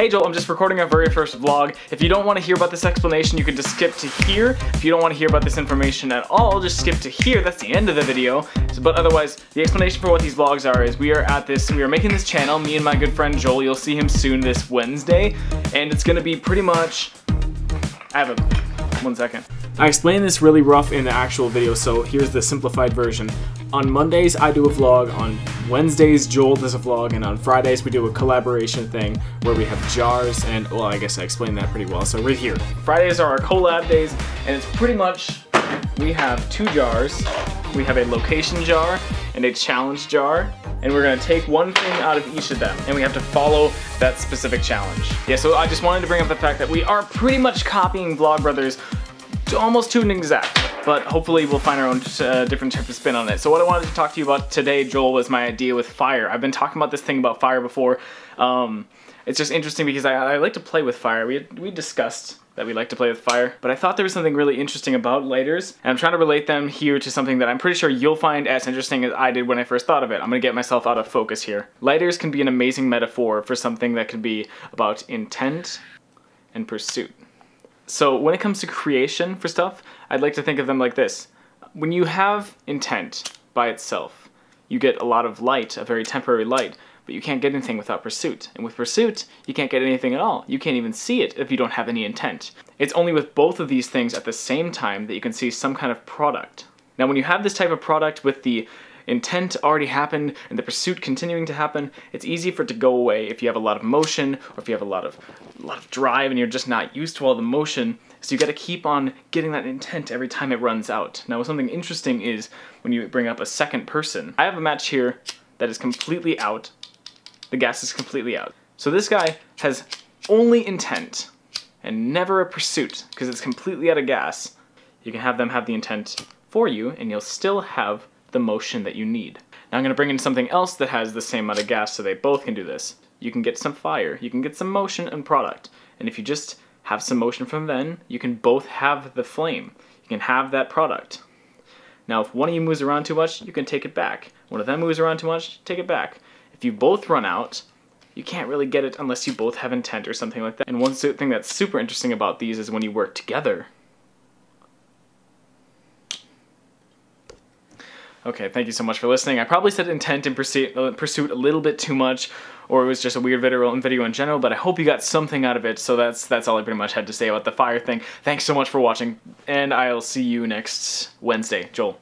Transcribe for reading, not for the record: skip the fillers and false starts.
Hey Joel, I'm just recording our very first vlog. If you don't want to hear about this explanation, you can just skip to here. If you don't want to hear about this information at all, just skip to here. That's the end of the video. But otherwise, the explanation for what these vlogs are is we are making this channel, me and my good friend Joel. You'll see him soon this Wednesday. And it's gonna be pretty much, one second. I explained this really rough in the actual video, so here's the simplified version. On Mondays, I do a vlog. On Wednesdays, Joel does a vlog. And on Fridays, we do a collaboration thing where we have jars and, well, I guess I explained that pretty well. So right here. Fridays are our collab days, and it's pretty much, we have 2 jars. We have a location jar and a challenge jar. And we're gonna take one thing out of each of them, and we have to follow that specific challenge. Yeah, so I just wanted to bring up the fact that we are pretty much copying Vlogbrothers almost to an exact, but hopefully we'll find our own different type of spin on it. So what I wanted to talk to you about today, Joel, was my idea with fire. I've been talking about this thing about fire before. It's just interesting because I like to play with fire. We discussed that we like to play with fire, but I thought there was something really interesting about lighters, and I'm trying to relate them here to something that I'm pretty sure you'll find as interesting as I did when I first thought of it. I'm gonna get myself out of focus here. Lighters can be an amazing metaphor for something that could be about intent and pursuit. So when it comes to creation for stuff, I'd like to think of them like this. When you have intent by itself, you get a lot of light, a very temporary light, but you can't get anything without pursuit. And with pursuit, you can't get anything at all. You can't even see it if you don't have any intent. It's only with both of these things at the same time that you can see some kind of product. Now when you have this type of product with the intent already happened and the pursuit continuing to happen, it's easy for it to go away if you have a lot of motion or if you have a lot of drive and you're just not used to all the motion. So you got to keep on getting that intent every time it runs out. Now something interesting is when you bring up a second person. I have a match here that is completely out. The gas is completely out. So this guy has only intent and never a pursuit because it's completely out of gas. You can have them have the intent for you and you'll still have the motion that you need. Now I'm going to bring in something else that has the same amount of gas so they both can do this. You can get some fire, you can get some motion and product. And if you just have some motion from them, you can both have the flame. You can have that product. Now if one of you moves around too much, you can take it back. One of them moves around too much, take it back. If you both run out, you can't really get it unless you both have intent or something like that. And one thing that's super interesting about these is when you work together. Okay, thank you so much for listening. I probably said intent and pursuit a little bit too much, or it was just a weird video in general, but I hope you got something out of it, so that's all I pretty much had to say about the fire thing. Thanks so much for watching, and I'll see you next Wednesday. Joel.